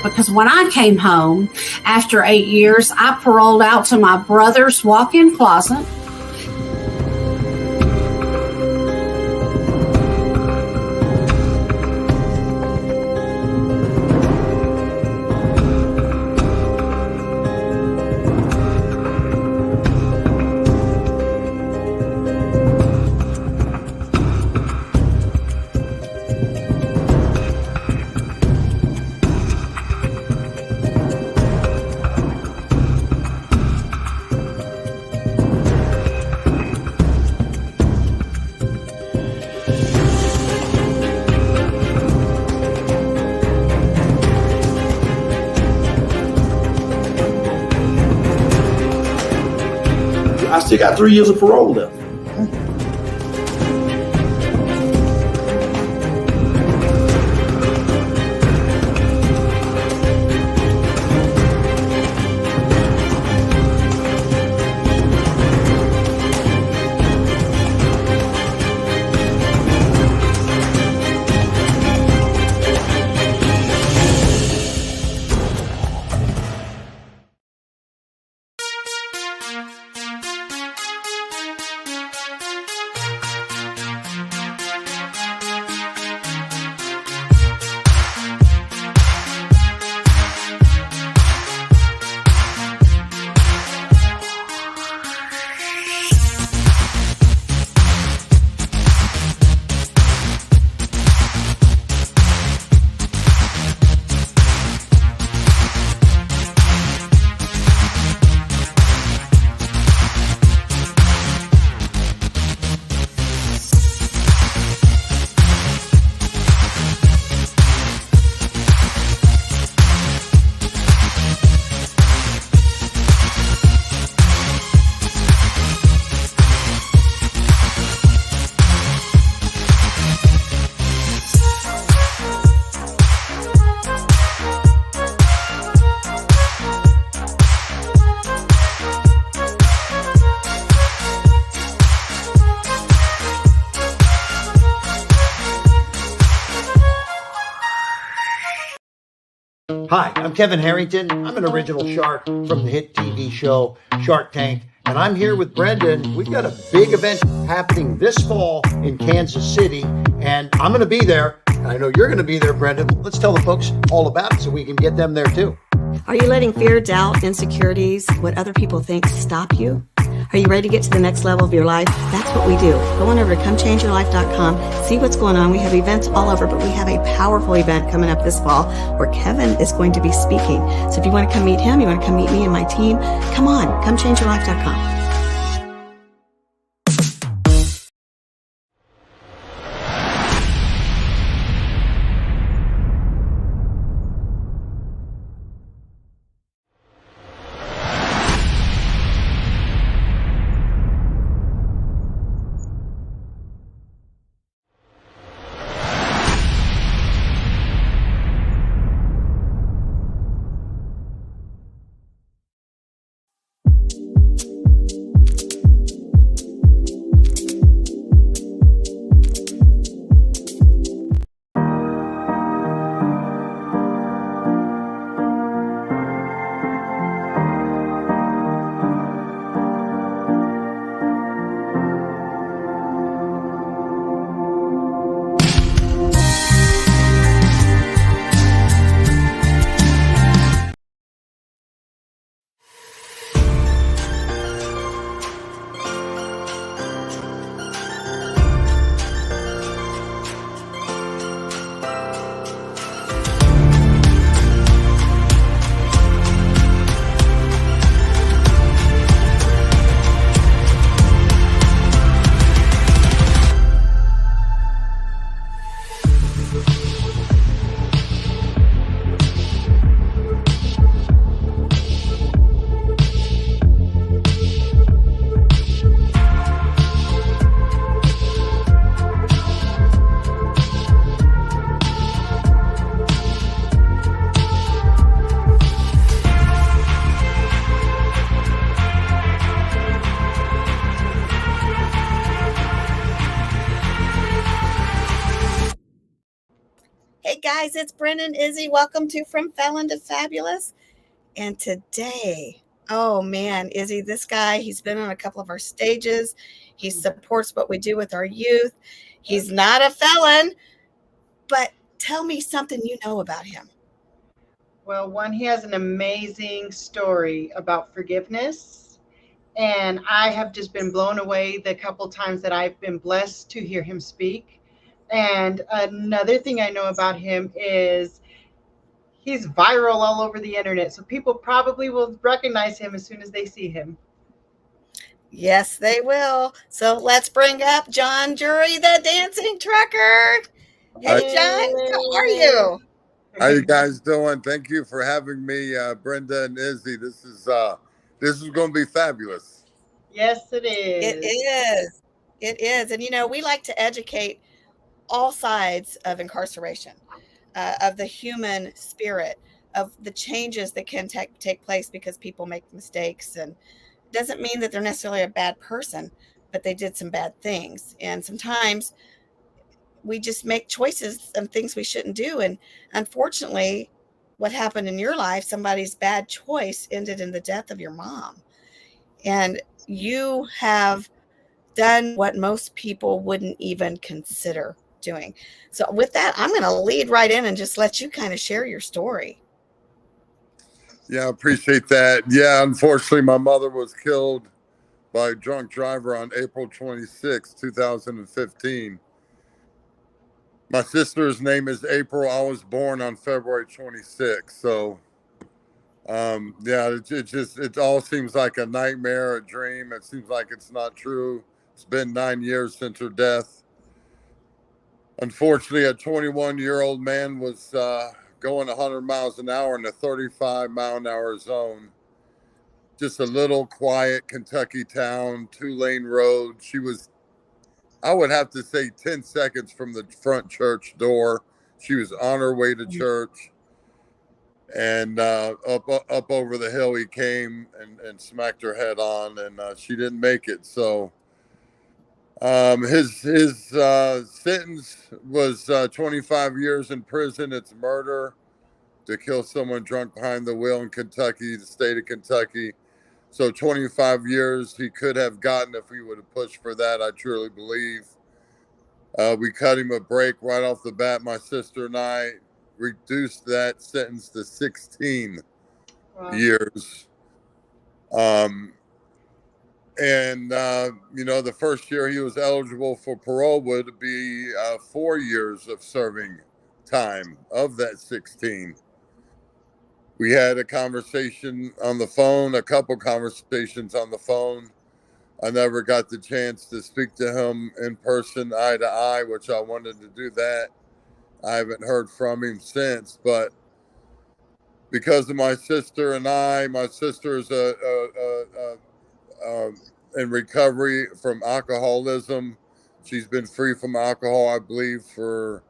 because when I came home after 8 years, I paroled out to my brother's walk-in closet. I still got 3 years of parole left. Hi, I'm Kevin Harrington. I'm an original shark from the hit TV show Shark Tank, and I'm here with Brendan. We've got a big event happening this fall in Kansas City, and I'm going to be there. I know you're going to be there, Brendan. Let's tell the folks all about it so we can get them there too. Are you letting fear, doubt, insecurities, what other people think stop you? Are you ready to get to the next level of your life? That's what we do. Go on over to comechangeyourlife.com, see what's going on. We have events all over, but we have a powerful event coming up this fall where Kevin is going to be speaking. So if you want to come meet him, you want to come meet me and my team, come on, comechangeyourlife.com. guys, it's Brendan, Izzy. Welcome to From Felon to Fabulous. And today, oh man, Izzy, this guy, he's been on a couple of our stages. He supports what we do with our youth. He's not a felon, but tell me something you know about him. Well, one, he has an amazing story about forgiveness. And I have just been blown away the couple times that I've been blessed to hear him speak. And another thing I know about him is he's viral all over the internet. So people probably will recognize him as soon as they see him. Yes, they will. So let's bring up John Jury, the dancing trucker. Hey, John, how are you? How you guys doing? Thank you for having me, Brenda and Izzy. This is going to be fabulous. Yes, it is. It is. It is. And, you know, we like to educate all sides of incarceration, of the human spirit, of the changes that can take place because people make mistakes. And it doesn't mean that they're necessarily a bad person, but they did some bad things. And sometimes we just make choices and things we shouldn't do. And unfortunately, what happened in your life, somebody's bad choice ended in the death of your mom. And you have done what most people wouldn't even consider doing. So with that, I'm going to lead right in and just let you kind of share your story. Yeah, I appreciate that. Yeah, unfortunately, my mother was killed by a drunk driver on April 26, 2015. My sister's name is April. I was born on February 26. So, yeah, it all seems like a nightmare, a dream. It seems like it's not true. It's been 9 years since her death. Unfortunately, a 21-year-old man was going 100 miles an hour in a 35-mile-an-hour zone. Just a little quiet Kentucky town, 2-lane road. She was, I would have to say, 10 seconds from the front church door. She was on her way to church. And up over the hill he came and smacked her head on, and she didn't make it. So his sentence was 25 years in prison. It's murder to kill someone drunk behind the wheel in Kentucky, the state of Kentucky. So 25 years he could have gotten if he would have pushed for that, I truly believe. We cut him a break right off the bat. My sister and I reduced that sentence to 16 years. You know, the first year he was eligible for parole would be 4 years of serving time of that 16. We had a conversation on the phone, a couple conversations on the phone. I never got the chance to speak to him in person, eye to eye, which I wanted to do that. I haven't heard from him since, but because of my sister and I, my sister is in recovery from alcoholism. She's been free from alcohol, I believe, for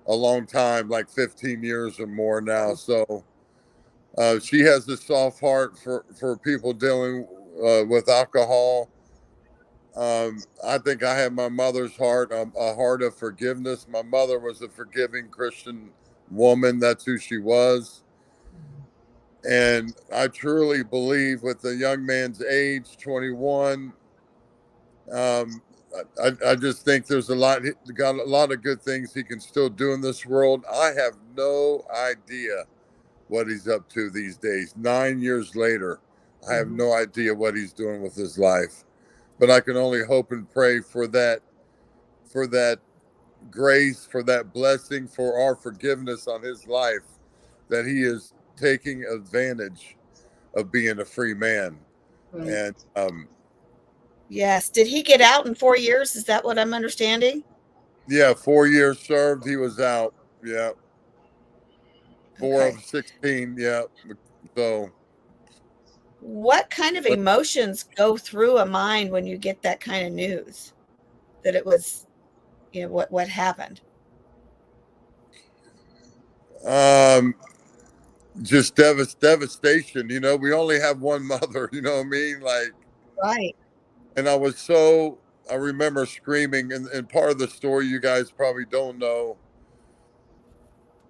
a long time, like 15 years or more now. So she has a soft heart for people dealing with alcohol. I think I have my mother's heart, a heart of forgiveness. My mother was a forgiving Christian woman. That's who she was. And I truly believe with a young man's age, 21, I just think there's got a lot of good things he can still do in this world. I have no idea what he's up to these days. 9 years later, I have no idea what he's doing with his life. But I can only hope and pray for that grace, for that blessing, for our forgiveness on his life, that he is taking advantage of being a free man. And yes. Did he get out in 4 years? Is that what I'm understanding? yeah, 4 years served. He was out. Yeah. 4 Okay. of 16. Yeah. So What kind of emotions go through a mind when you get that kind of news that it was, you know, what happened? Just devastation. You know, we only have one mother, you know what I mean? Like, Right. and I remember screaming, and part of the story you guys probably don't know.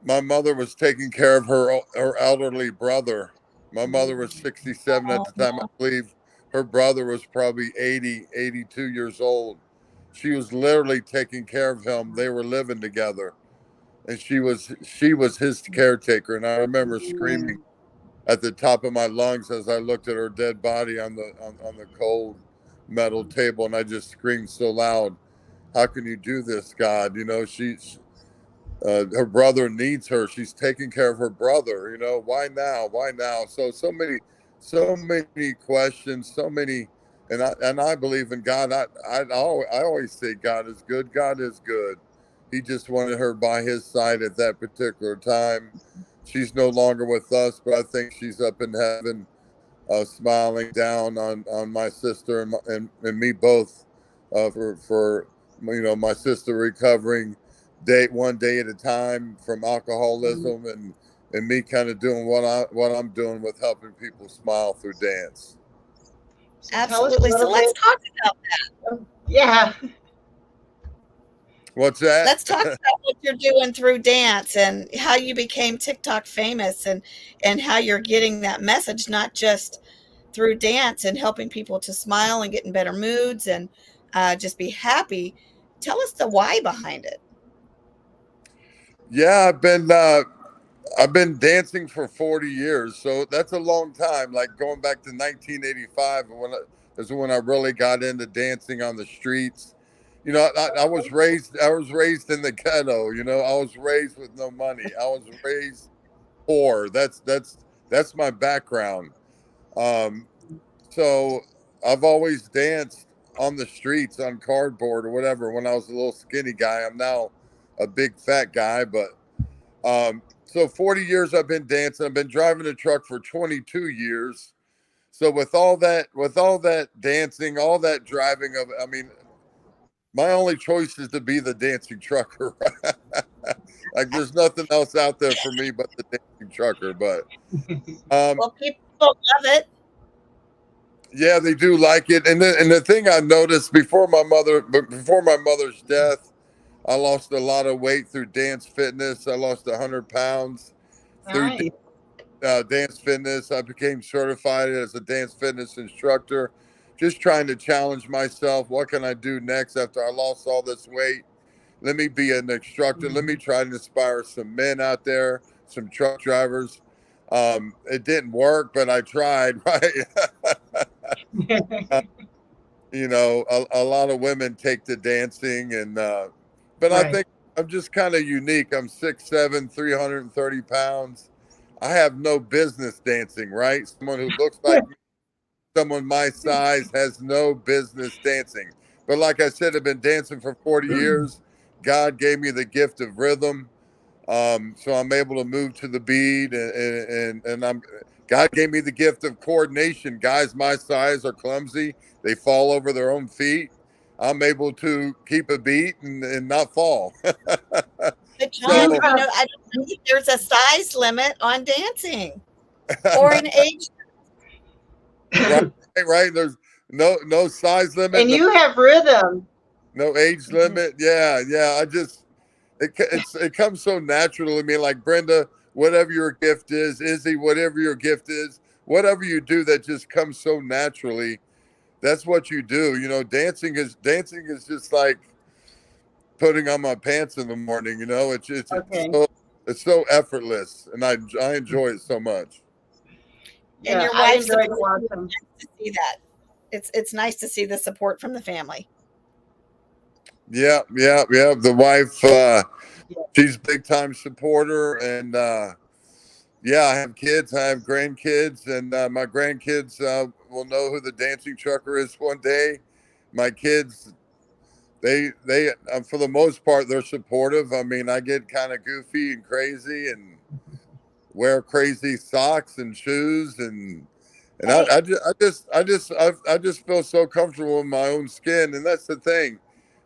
my mother was taking care of her elderly brother. My mother was 67 at the time. I believe her brother was probably 80, 82 years old. She was literally taking care of him. They were living together, and she was his caretaker. And I remember screaming at the top of my lungs as I looked at her dead body on the cold metal table, and I just screamed so loud, "How can you do this, God? You know, her brother needs her. She's taking care of her brother. You know, why now? Why now?" So many questions, so many, and I believe in God. I always say God is good. God is good. He just wanted her by his side at that particular time. She's no longer with us, but I think she's up in heaven, smiling down on my sister and me both, for my sister recovering one day at a time from alcoholism, and me kind of doing what I'm doing with helping people smile through dance. So tell us a Absolutely. So little let's bit. talk about that. Yeah. What's that? Let's talk about what you're doing through dance and how you became TikTok famous, and how you're getting that message, not just through dance and helping people to smile and get in better moods and just be happy. Tell us the why behind it. Yeah, I've been dancing for 40 years, so that's a long time. Like going back to 1985, is when I really got into dancing on the streets. You know, I was raised in the ghetto. You know, I was raised with no money. I was raised poor. That's my background. Um, so I've always danced on the streets on cardboard or whatever. When I was a little skinny guy, I'm now a big fat guy, but so 40 years I've been dancing. I've been driving a truck for 22 years. So with all that dancing, all that driving I mean, my only choice is to be the dancing trucker. Like there's nothing else out there for me but the dancing trucker. But Well, people love it. yeah, they do like it. And the thing I noticed before my mother's death, I lost a lot of weight through dance fitness. I lost 100 pounds through Nice. dance fitness. I became certified as a dance fitness instructor, just trying to challenge myself. What can I do next after I lost all this weight? Let me be an instructor. Let me try to inspire some men out there, some truck drivers. It didn't work, but I tried, right? Uh, a lot of women take to dancing, but I Right. think I'm just kind of unique. I'm 6'7", 330 pounds. I have no business dancing, right? Someone who looks like me, someone my size has no business dancing. But like I said, I've been dancing for 40 years. God gave me the gift of rhythm. So I'm able to move to the beat, and God gave me the gift of coordination. Guys my size are clumsy; they fall over their own feet. I'm able to keep a beat and not fall. But So John, I don't believe there's a size limit on dancing or an age. right, right. There's no size limit, And you have rhythm. no age Mhm. limit. Yeah. It comes so natural to me. Like Brenda, whatever your gift is, Izzy, whatever your gift is, whatever you do, that just comes so naturally. That's what you do. You know, dancing is just like putting on my pants in the morning. You know, Okay. it's so effortless, and I enjoy it so much. And Yeah, your I wife enjoyed supports you. watching. It's nice to see that. It's nice to see the support from the family. Yeah. The wife, she's a big time supporter, and yeah, I have kids, I have grandkids, and my grandkids will know who the dancing trucker is one day. My kids, they for the most part, they're supportive. I mean, I get kind of goofy and crazy and wear crazy socks and shoes, and Hey, I just feel so comfortable in my own skin, and that's the thing.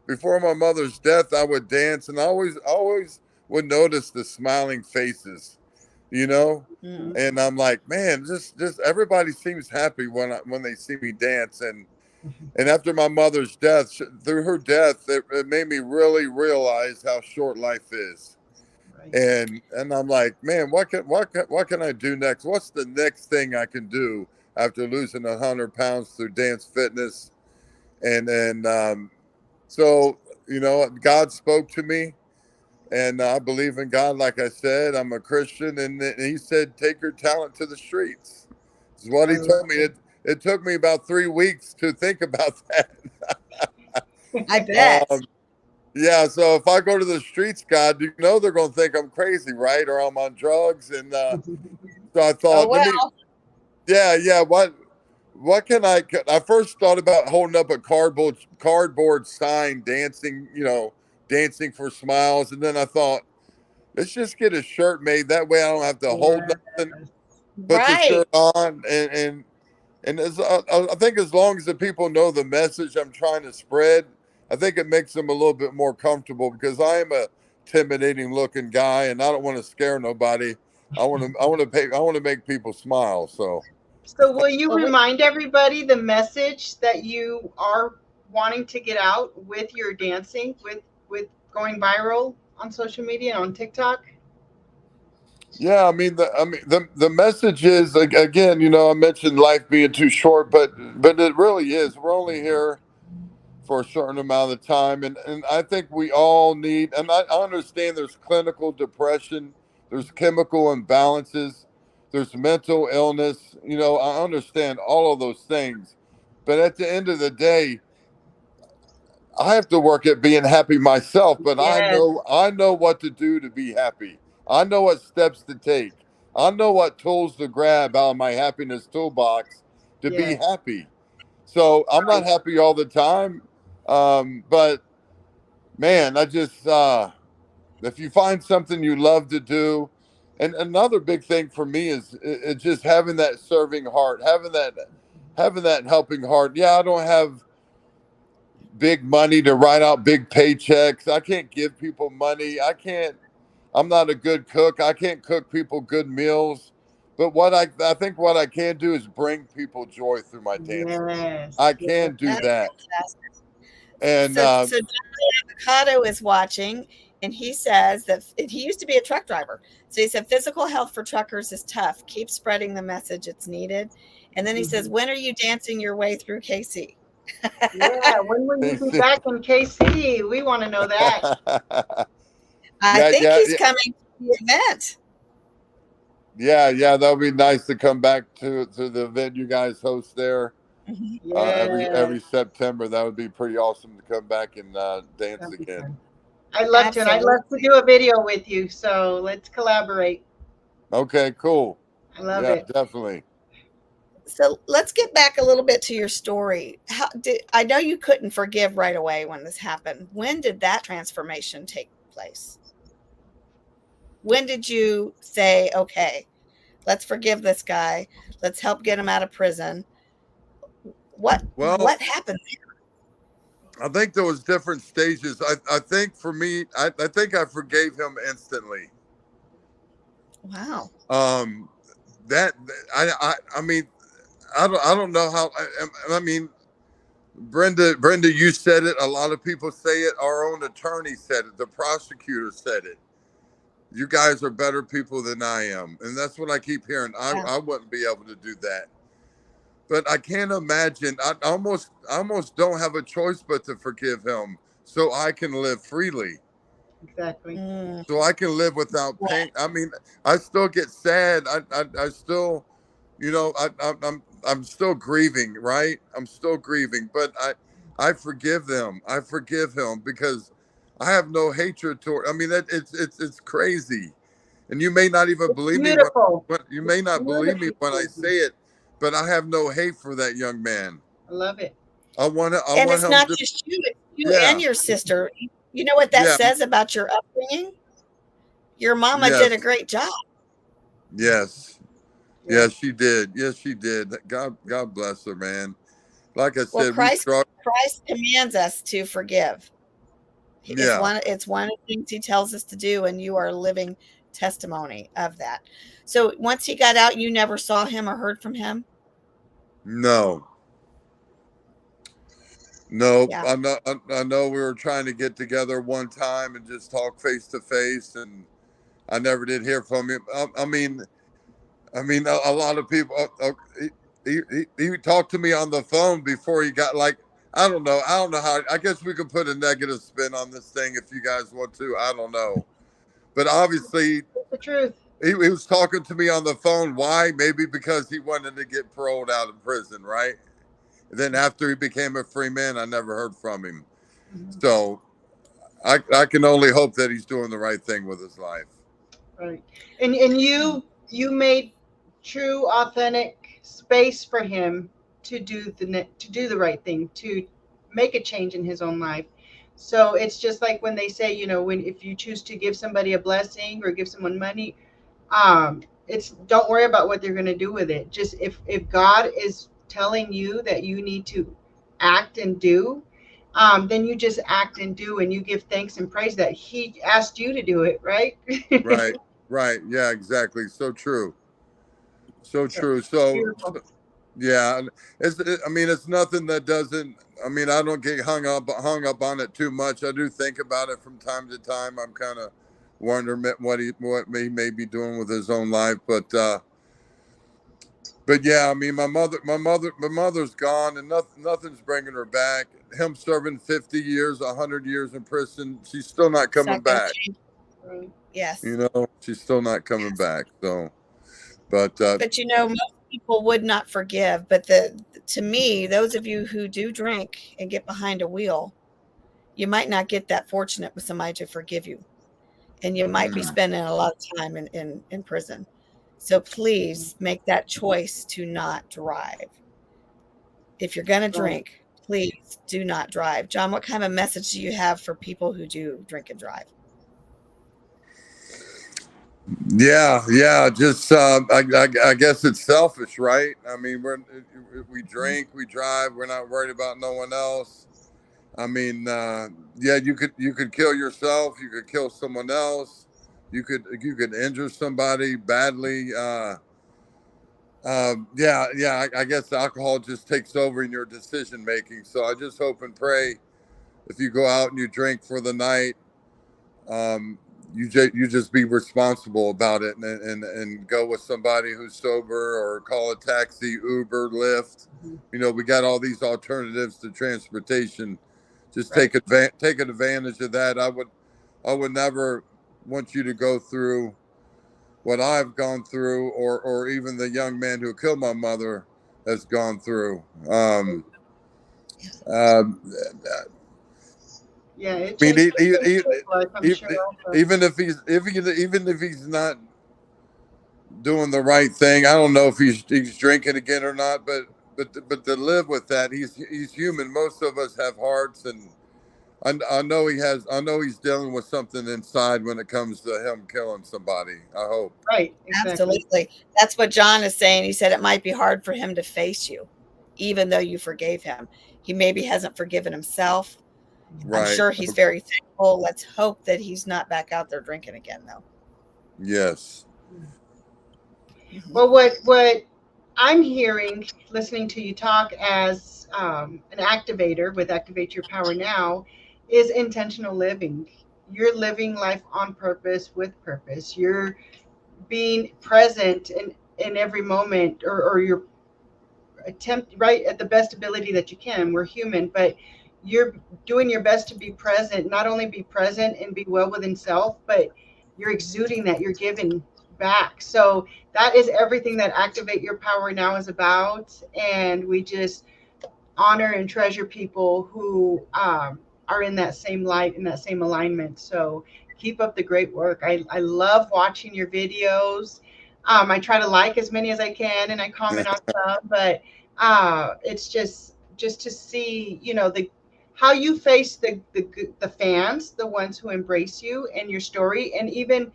Before my mother's death, I would dance, and I always would notice the smiling faces, you know. mm, And I'm like, man, just everybody seems happy when they see me dance, and after my mother's death, through her death, it made me really realize how short life is. And I'm like, man, what can I do next? What's the next thing I can do after losing 100 pounds through dance fitness? And so God spoke to me, and I believe in God. Like I said, I'm a Christian, and He said, take your talent to the streets. Is what I He love told me. It took me about 3 weeks to think about that. I bet. Yeah, so if I go to the streets, God, they're going to think I'm crazy, right? Or I'm on drugs. And so I Oh thought, well. yeah. What can I first thought about holding up a cardboard sign, dancing, dancing for smiles. And then I thought, let's just get a shirt made. That way I don't have to hold nothing, Yes. put the Right. shirt on. And I think as long as the people know the message I'm trying to spread, I think it makes them a little bit more comfortable, because I am a intimidating looking guy and I don't want to scare nobody. I want to make people smile. So So will you Well, remind everybody the message that you are wanting to get out with your dancing, with going viral on social media and on TikTok? yeah, the message is, again, I mentioned life being too short, but it really is. We're only here for a certain amount of time, and I think we all need. And I understand there's clinical depression, there's chemical imbalances, there's mental illness. I understand all of those things, but at the end of the day, I have to work at being happy myself. But Yes, I know what to do to be happy. I know what steps to take. I know what tools to grab out of my happiness toolbox to be yes, happy. So I'm not right. happy all the time, but man, if you find something you love to do, and another big thing for me is just having that serving heart, having that helping heart. Yeah, I don't have big money to write out big paychecks. I can't give people money. I'm not a good cook. I can't cook people good meals. But I think what I can do is bring people joy through my dancing. Yes, I yes. can do that's that. fantastic. And So John Avocado is watching, and he says that he used to be a truck driver. So he said physical health for truckers is tough. Keep spreading the message; it's needed. And then he says, Mhm. when are you dancing your way through KC? Yeah, when will you be back in KC? We want to know that. I yeah, think yeah, he's yeah, coming to the event. yeah. That would be nice to come back to the event you guys host there Mhm. Yes, every September. That would be pretty awesome to come back and dance that'd be again. fun. I'd love to, and I'd love to Absolutely. do a video with you. So let's collaborate. Okay, cool. I love Yeah, it. definitely. So let's get back a little bit to your story. I know you couldn't forgive right away when this happened. When did that transformation take place? When did you say, okay, let's forgive this guy. Let's help get him out of prison. Well, What happened? I think there was different stages. I think for me, I think I forgave him instantly. Wow. Um, that I mean, I don't know how. I mean, Brenda, you said it. A lot of people say it. Our own attorney said it. The prosecutor said it. You guys are better people than I am, and that's what I keep hearing. Yeah. I wouldn't be able to do that, but I can't imagine. I almost don't have a choice but to forgive him, so I can live freely, Exactly. Mm, so I can live without pain. I mean, I still get sad. I still, I'm still grieving, right? I'm still grieving, but I forgive them. I forgive him because I have no hatred toward. I mean, it's crazy, and you may not even It's believe me beautiful. when you It's may not believe me beautifully when I chosen. say it, but I have no hate for that young man. I love it. I and want it's him not to. just you, it's you and Yeah, your sister. You know what that yeah, says about your upbringing? Your mama did a yes, great job. yes, Yes. yes. She did. Yes, she did. God bless her, man. Like I Well, said, we struck. Christ commands us to forgive. Yeah, It's one of the things he tells us to do, and you are a living testimony of that. So once he got out, you never saw him or heard from him? no, nope. Yeah. I know we were trying to get together one time and just talk face to face, and I never did hear from him. A lot of people. He talked to me on the phone before he got like. I don't know. How. I guess we could put a negative spin on this thing if you guys want to. I don't know. But obviously, That's the truth. he was talking to me on the phone. Why? Maybe because he wanted to get paroled out of prison, right? And then after he became a free man, I never heard from him. Mhm. So I can only hope that he's doing the right thing with his life. Right. And you made true, authentic space for him to do the right thing, to make a change in his own life. So it's just like when they say, when if you choose to give somebody a blessing or give someone money, it's don't worry about what they're going to do with it. Just if God is telling you that you need to act and do, then you just act and do, and you give thanks and praise that he asked you to do it, right? Right. Right. Yeah, exactly. So true. So So true. So, beautiful. yeah, it's nothing that doesn't. I don't get hung up on it too much. I do think about it from time to time. I'm kind of wondering what he may be doing with his own life, but yeah, my mother's gone, and nothing's bringing her back. Him serving 50 years, 100 years in prison, she's still not It's coming not going to back. change. Right. Yes. She's still not coming Yes. back. So, but But most people would not forgive. But to me, those of you who do drink and get behind a wheel, you might not get that fortunate with somebody to forgive you. And you might be spending a lot of time in prison. So please make that choice to not drive. If you're going to Right. drink, please do not drive. John, what kind of message do you have for people who do drink and drive? yeah, just I guess it's selfish, right? We drink, we drive, we're not worried about no one else. Yeah, you could kill yourself, you could kill someone else, you could injure somebody badly. Yeah. I guess alcohol just takes over in your decision making. So I just hope and pray if you go out and you drink for the night, you just be responsible about it, and go with somebody who's sober, or call a taxi, Uber, Lyft. We got all these alternatives to transportation. Just Right. take advantage of that. I would never want you to go through what I've gone through, or even the young man who killed my mother has gone through. Um, Yeah, it I mean, changed his life, I'm sure. Also. even if he's not doing the right thing, I don't know if he's drinking again or not. But to live with that, he's human. Most of us have hearts, and I know he has. I know he's dealing with something inside when it comes to him killing somebody. I hope. Right. Exactly. Absolutely. That's what John is saying. He said it might be hard for him to face you, even though you forgave him. He maybe hasn't forgiven himself. I'm Right. sure he's very thankful. Let's hope that he's not back out there drinking again, though. Yes. Well, what I'm hearing, listening to you talk as an activator with Activate Your Power Now, is intentional living. You're living life on purpose, with purpose. You're being present in every moment, or you're attempt right at the best ability that you can. We're human, but you're doing your best to be present, not only be present and be well within self, but you're exuding that, you're giving back. So that is everything that Activate Your Power Now is about. And we just honor and treasure people who are in that same light, in that same alignment. So keep up the great work. I love watching your videos. I try to like as many as I can, and I comment on some, but it's just to see, the how you face the fans, the ones who embrace you and your story, and even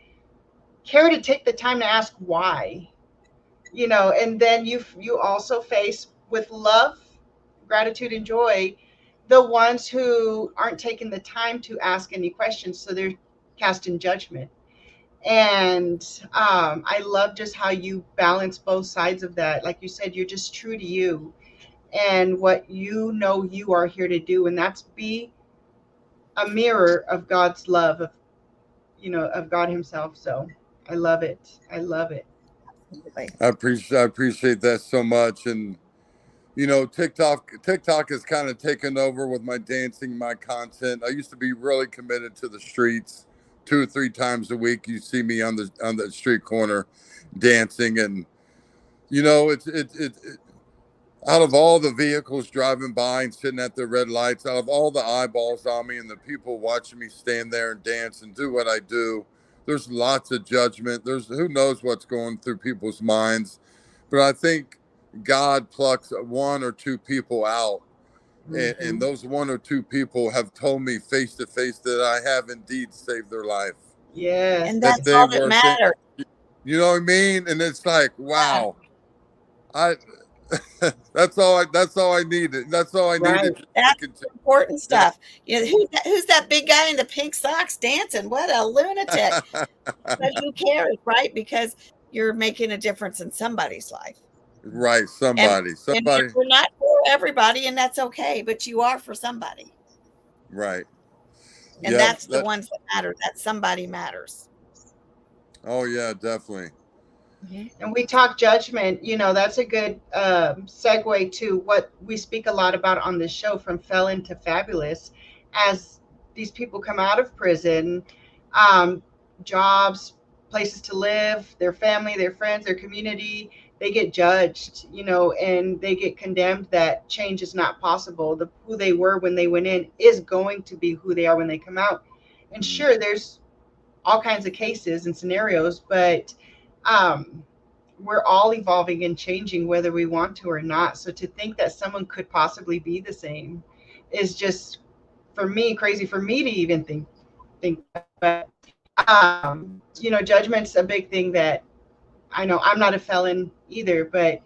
care to take the time to ask why, and then you also face with love, gratitude, and joy the ones who aren't taking the time to ask any questions, so they're casting judgment. And I love just how you balance both sides of that. Like you said, you're just true to you and what you are here to do, and that's be a mirror of God's love, of God himself. So I love it. I love it. I appreciate that so much. And you know, TikTok has kind of taken over with my dancing, my content. I used to be really committed to the streets. 2 or 3 times a week, you see me on the street corner dancing, and you know, it out of all the vehicles driving by and sitting at the red lights, out of all the eyeballs on me and the people watching me stand there and dance and do what I do, there's lots of judgment. There's who knows what's going through people's minds, but I think God plucks 1 or 2 people out, and those 1 or 2 people have told me face to face that I have indeed saved their life. Yes. And That that's they all that were, matters. you know what I mean? And it's like, wow, I. That's all I needed. That's all I needed to That's continue. important stuff. You know, who's that big guy in the pink socks dancing? What a lunatic. But who cares, right? Because you're making a difference in somebody's life. Right, And somebody. we're not for everybody, and that's okay, but you are for somebody. Right. And that's the ones that matter. That somebody matters. Oh yeah, definitely. And we talk judgment, you know, that's a good segue to what we speak a lot about on this show, from felon to fabulous. As these people come out of prison, jobs, places to live, their family, their friends, their community, they get judged, you know, and they get condemned that change is not possible. Who they were when they went in is going to be who they are when they come out. And sure, there's all kinds of cases and scenarios, but we're all evolving and changing whether we want to or not. So to think that someone could possibly be the same is just, for me, crazy for me to even think. But you know, judgment's a big thing that I know. I'm not a felon either, but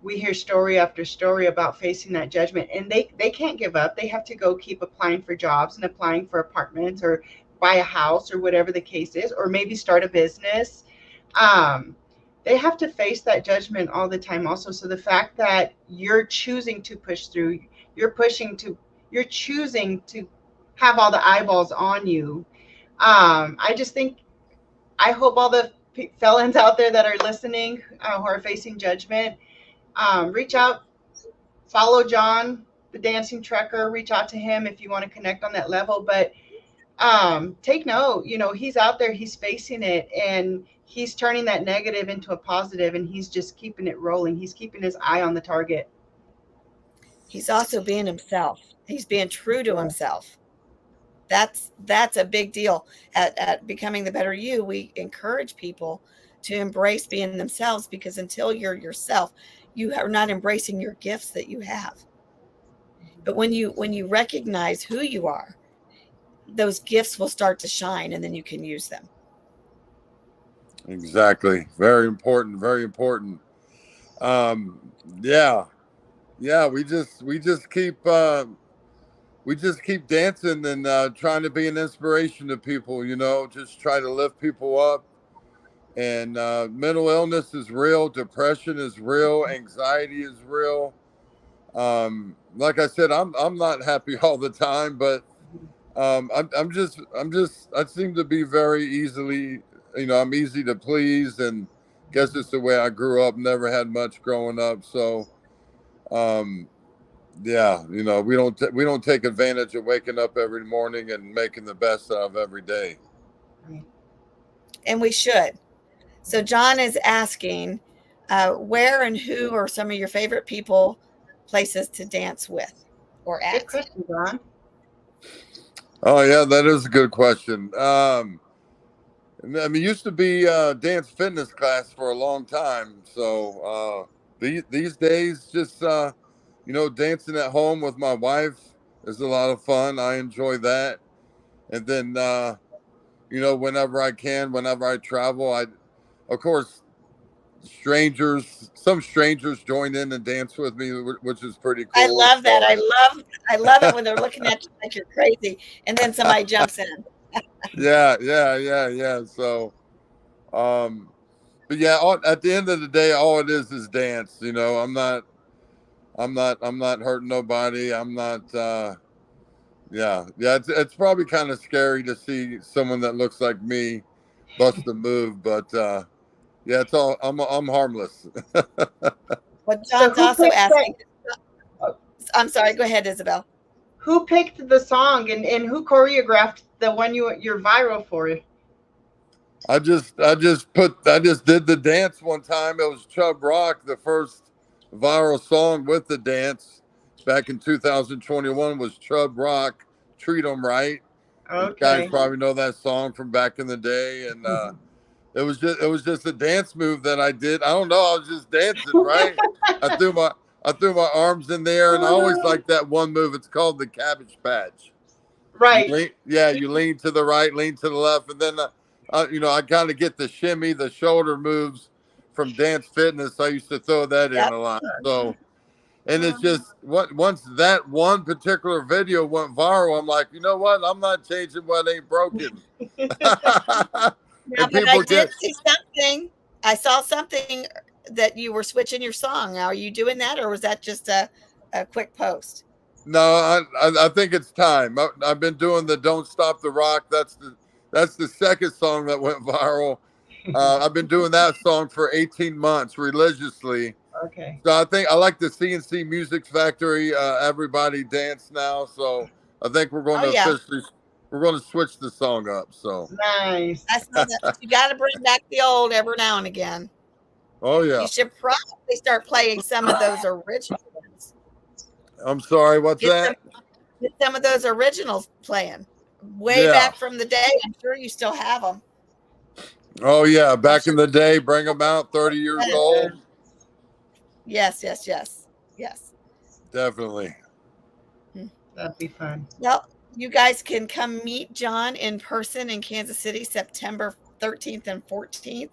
we hear story after story about facing that judgment, and they can't give up. They have to go keep applying for jobs and applying for apartments or buy a house or whatever the case is, or maybe start a business. They have to face that judgment all the time also. So the fact that you're choosing to push through, you're choosing to have all the eyeballs on you. I just think, I hope all the felons out there that are listening, who are facing judgment, reach out, follow John, the dancing trucker, reach out to him if you want to connect on that level. But take note, you know, he's out there, he's facing it, and he's turning that negative into a positive, and he's just keeping it rolling. He's keeping his eye on the target. He's also being himself. He's being true to himself. That's a big deal. At Becoming the Better You, we encourage people to embrace being themselves, because until you're yourself, you are not embracing your gifts that you have. But when you recognize who you are, those gifts will start to shine, and then you can use them. Exactly. Very important. Very important. Yeah. We just keep dancing and trying to be an inspiration to people. You know, just try to lift people up. And mental illness is real. Depression is real. Anxiety is real. Like I said, I'm not happy all the time, but I seem to be very easily, you know, I'm easy to please, and guess it's the way I grew up. Never had much growing up, so yeah, you know, we don't take advantage of waking up every morning and making the best out of every day. And we should. So John is asking, where and who are some of your favorite people, places to dance with or at? Good question, John. Oh yeah, that is a good question. I mean, it used to be dance fitness class for a long time. So these days, just you know, dancing at home with my wife is a lot of fun. I enjoy that. And then you know, whenever I can, whenever I travel, of course, some strangers join in and dance with me, which is pretty cool. I love that. I love it when they're looking at you like you're crazy, and then somebody jumps in. Yeah. So, but yeah, at the end of the day, all it is dance. You know, I'm not hurting nobody. I'm not. Yeah. It's probably kind of scary to see someone that looks like me bust a move. But yeah, it's all I'm harmless. Well, So John's also asking. I'm sorry. Go ahead, Isabel. who picked the song and who choreographed the one you're viral for? I just did the dance one time. It was Chub Rock, the first viral song with the dance back in 2021 was Chub Rock, Treat 'Em Right. And you guys Okay. probably know that song from back in the day. And it was just a dance move that I did. I don't know, I was just dancing, right? I threw my arms in there, and I always like that one move. It's called the Cabbage Patch. Right. You lean to the right, lean to the left, and then I kind of get the shimmy, the shoulder moves from Dance Fitness. I used to throw that in Yep. a lot. So, and it's just once that one particular video went viral, I'm like, you know what? I'm not changing what ain't broken. Now, And but I people did get see something. I saw something that you were switching your song. Now, are you doing that, or was that just a quick post? no. I think it's time. I've been doing the "Don't Stop the Rock." That's the second song that went viral. I've been doing that song for 18 months religiously. Okay. So I think I like the CNC Music Factory. Everybody dance now. So I think we're going Oh to yeah, switch the song up. So Nice. I saw that. You got to bring back the old every now and again. oh yeah. You should probably start playing some of those original ones. I'm sorry. What's Get that? some of those originals playing way Yeah. back from the day. I'm sure you still have them. Oh yeah. Back in the day, bring them out. 30 years old. Yes. Definitely. That'd be fun. Well, you guys can come meet John in person in Kansas City, September 13th and 14th,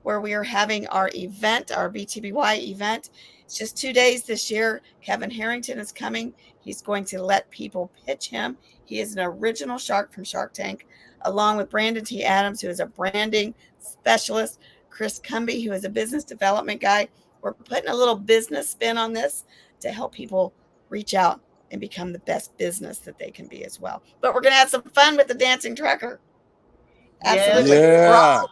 where we are having our event, our BTBY event. It's just 2 days this year. Kevin Harrington is coming. He's going to let people pitch him. He is an original shark from Shark Tank, along with Brandon T. Adams, who is a branding specialist, Chris Cumby, who is a business development guy. We're putting a little business spin on this to help people reach out and become the best business that they can be as well. But we're going to have some fun with the dancing trucker. Absolutely. Yeah.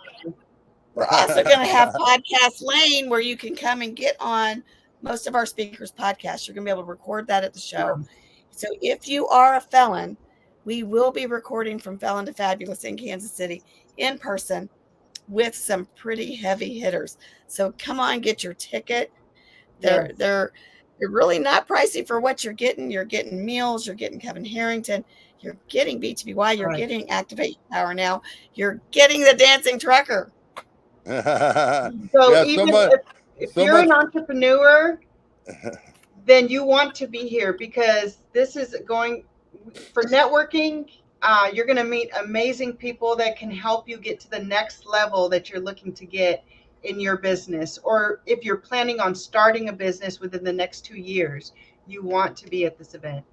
We're also going to have Podcast Lane, where you can come and get on most of our speakers' podcasts. You're going to be able to record that at the show. So if you are a felon, we will be recording from Felon to Fabulous in Kansas City in person with some pretty heavy hitters. So come on, get your ticket. They're really not pricey for what you're getting. You're getting meals, you're getting Kevin Harrington, you're getting BTBY, you're getting Activation Power now, you're getting the dancing trucker. So yeah, even if you're an entrepreneur, then you want to be here, because this is going for networking. You're going to meet amazing people that can help you get to the next level that you're looking to get in your business. Or if you're planning on starting a business within the next 2 years, you want to be at this event.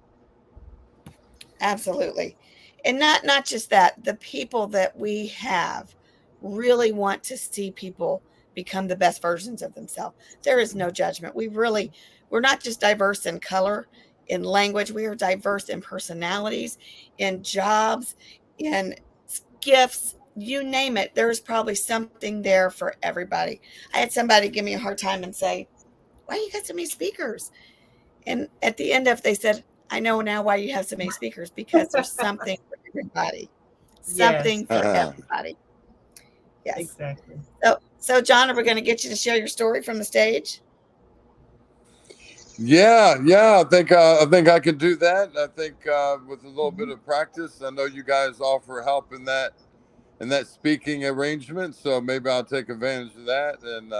Absolutely. And not just that, the people that we have really want to see people become the best versions of themselves. There is no judgment. We're not just diverse in color, in language. We are diverse in personalities, in jobs, in gifts, you name it. There's probably something there for everybody. I had somebody give me a hard time and say, why you got so many speakers? And at the end of it, they said, I know now why you have so many speakers, because there's something for everybody. Something for everybody. Yes. Exactly. So John, are we going to get you to share your story from the stage? Yeah. I think I can do that. I think with a little bit of practice, I know you guys offer help in that speaking arrangement, so maybe I'll take advantage of that, and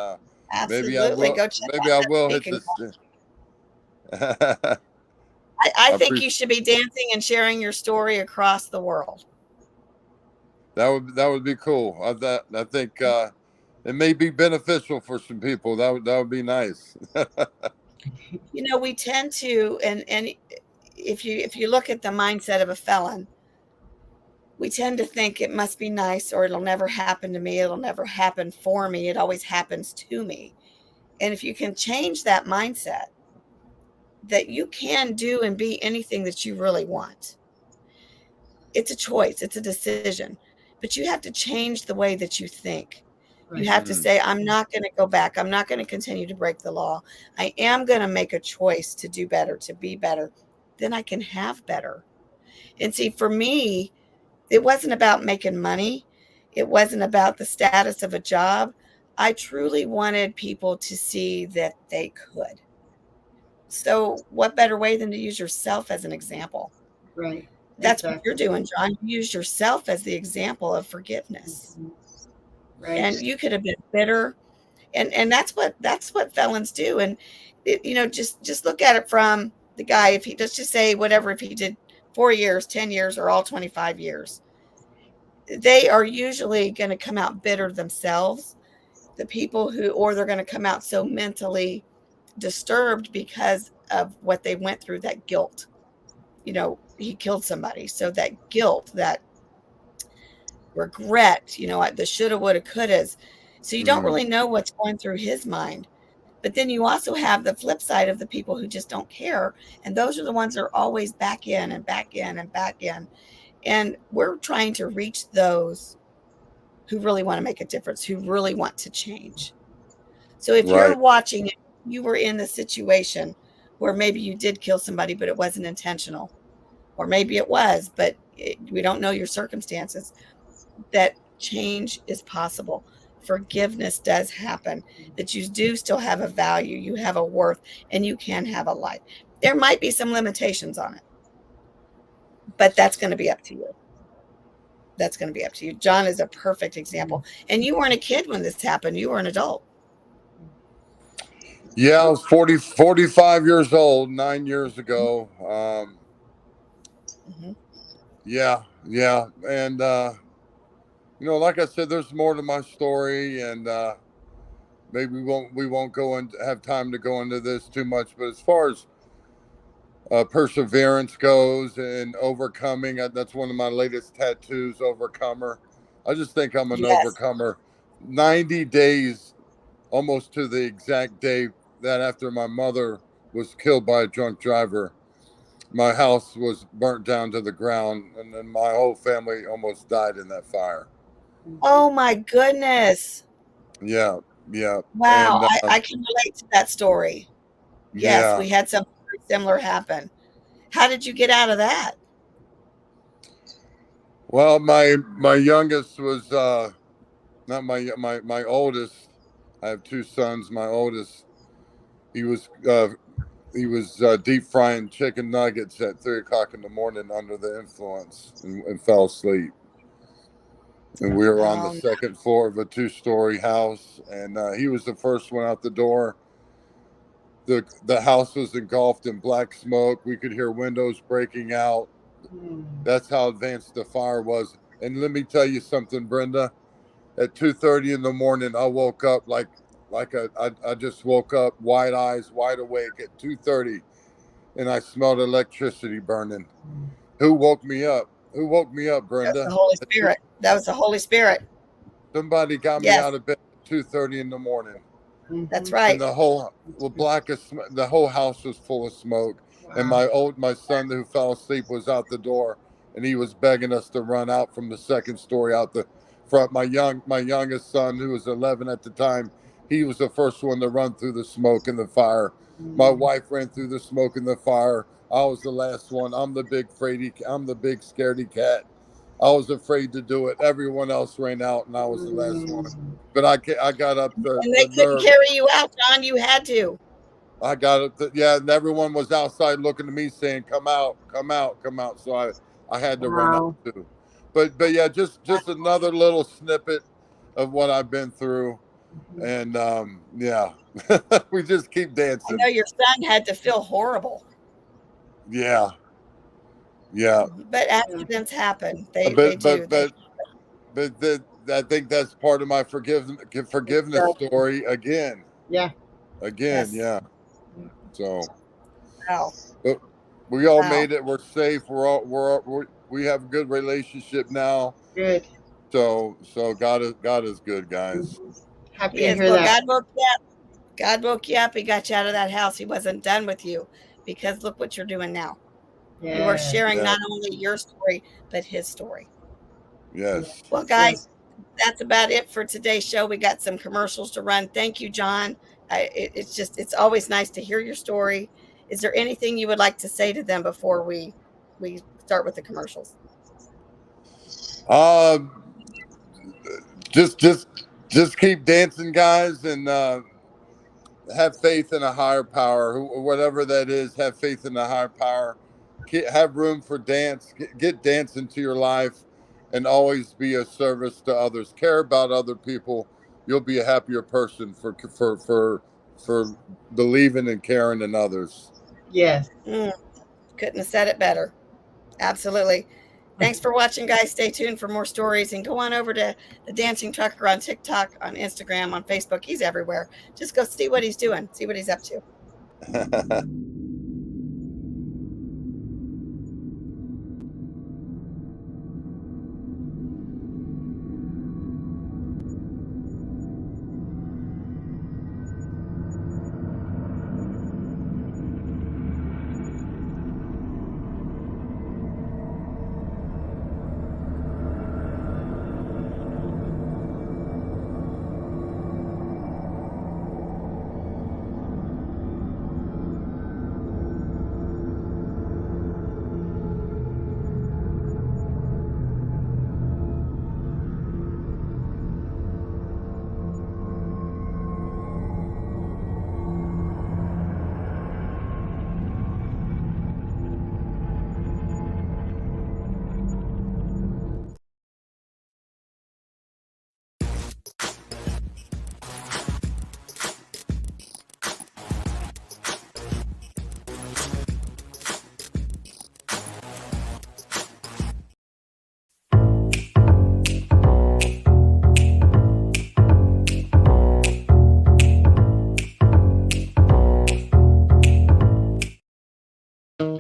Absolutely. Go check maybe I will hit speaking. this. I think you should be dancing and sharing your story across the world. That would be cool. I think it may be beneficial for some people. That would be nice. We tend to, and if you look at the mindset of a felon, we tend to think it must be nice, or it'll never happen to me. It'll never happen for me. It always happens to me. And if you can change that mindset, that you can do and be anything that you really want. It's a choice. It's a decision. but you have to change the way that you think. You Right. have to say, I'm not going to go back. I'm not going to continue to break the law. I am going to make a choice to do better, to be better. Then I can have better. And see, for me, it wasn't about making money. It wasn't about the status of a job. I truly wanted people to see that they could. So what better way than to use yourself as an example? Right. That's what you're Exactly. doing, John. You use yourself as the example of forgiveness. Mhm. Right. And you could have been bitter. And that's what felons do. And just look at it from the guy. If he, let's just say, whatever, if he did 4 years, 10 years, or all 25 years, they are usually going to come out bitter themselves. The people who, or they're going to come out so mentally disturbed because of what they went through, that guilt. He killed somebody. So that guilt, that regret, the shoulda, woulda, couldas. So you don't Mm. really know what's going through his mind. But then you also have the flip side of the people who just don't care. And those are the ones that are always back in and back in and back in. And we're trying to reach those who really want to make a difference, who really want to change. So if you're Right. watching it, you were in the situation where maybe you did kill somebody, but it wasn't intentional. Or maybe it was, but we don't know your circumstances. That change is possible. Forgiveness does happen, that you do still have a value, you have a worth, and you can have a life. There might be some limitations on it, but that's going to be up to you. That's going to be up to you. John is a perfect example. And you weren't a kid when this happened. You were an adult. Yeah, I was 45 years old 9 years ago. Mm-hmm. Yeah. And, like I said, there's more to my story, and maybe we won't go and have time to go into this too much. But as far as perseverance goes and overcoming, that's one of my latest tattoos, overcomer. I just think I'm an Yes. overcomer. 90 days, almost to the exact day that after my mother was killed by a drunk driver, my house was burnt down to the ground, and then my whole family almost died in that fire. Oh my goodness. Yeah, yeah, Wow. and I can relate to that story. Yes, yeah. we had something similar happen. How did you get out of that? Well, my youngest was not my oldest. I have two sons. My oldest, he was deep frying chicken nuggets at 3 o'clock in the morning under the influence and fell asleep. And we were on the Oh, second floor of a 2-story house, and he was the first one out the door. The house was engulfed in black smoke. We could hear windows breaking out. That's how advanced the fire was. And let me tell you something, Brenda. At 2:30 in the morning, I woke up I just woke up, wide eyes, wide awake at 2:30, and I smelled electricity burning. Who woke me up? Who woke me up, that's the Brenda? Holy Spirit. That was the Holy Spirit. Somebody got me Yes, out of bed at 2:30 in the morning, that's and right. the whole the whole house was full of smoke. And my son who fell asleep was out the door, and he was begging us to run out from the second story out the front. My youngest son, who was 11 at the time, he was the first one to run through the smoke and the fire. My wife ran through the smoke and the fire. I was the last one. I'm the big scaredy cat. I was afraid to do it. Everyone else ran out, and I was the last one. But I got up And they the couldn't nerve. carry you out, John. You had to. I got it. Yeah, and everyone was outside looking at me saying, "Come out, come out, come out." So I had to run out Wow. too. But yeah, just another little snippet of what I've been through, and yeah, we just keep I dancing. know your son had to feel horrible, Yeah, yeah. but accidents happen. They But do. but They but but I think that's part of my forgiveness story again. Yeah. Again, yes. yeah. So. Wow. But we all Wow. made it. We're safe. We have a good relationship now. Good. So God is good, guys. Happy He to is. hear Well, that. God woke you up. God woke you up. He got you out of that house. He wasn't done with you, because look what you're doing now. You are Yeah. sharing Yeah, not only your story, but his story. Yes. Well, guys, that's about it for today's show. We got some commercials to run. Thank you, John. It's always nice to hear your story. Is there anything you would like to say to them before we start with the commercials? Uh, just keep dancing, guys, and have faith in a higher power, whatever that is. Have faith in a higher power. Have room for dance. Get dance into your life, and always be a service to others. Care about other people. You'll be a happier person for believing and caring in others. Yes. Couldn't have said it better. Absolutely. Thanks for watching, guys. Stay tuned for more stories, and go on over to the Dancing Trucker on TikTok, on Instagram, on Facebook. He's everywhere. Just go see what he's doing, see what he's up to.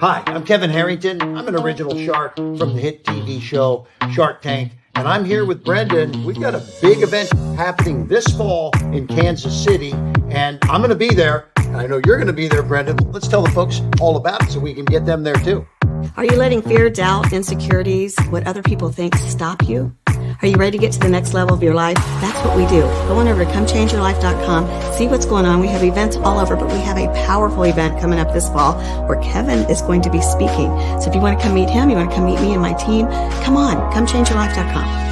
Hi, I'm Kevin Harrington. I'm an original shark from the hit TV show Shark Tank, and I'm here with Brendan. We've got a big event happening this fall in Kansas City, and I'm going to be there. And I know you're going to be there, Brendan. Let's tell the folks all about it so we can get them there too. Are you letting fear, doubt, insecurities, what other people think stop you? Are you ready to get to the next level of your life? That's what we do. Go on over to comechangeyourlife.com, see what's going on. We have events all over, but we have a powerful event coming up this fall where Kevin is going to be speaking. So if you want to come meet him, you want to come meet me and my team, come on, comechangeyourlife.com.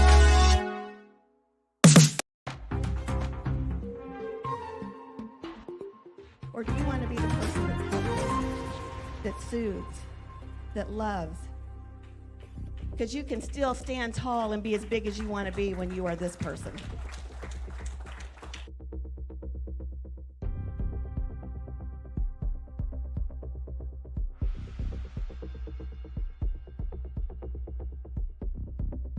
Or do you want to be the person that's helpful, that soothes, that loves? Because you can still stand tall and be as big as you want to be when you are this person.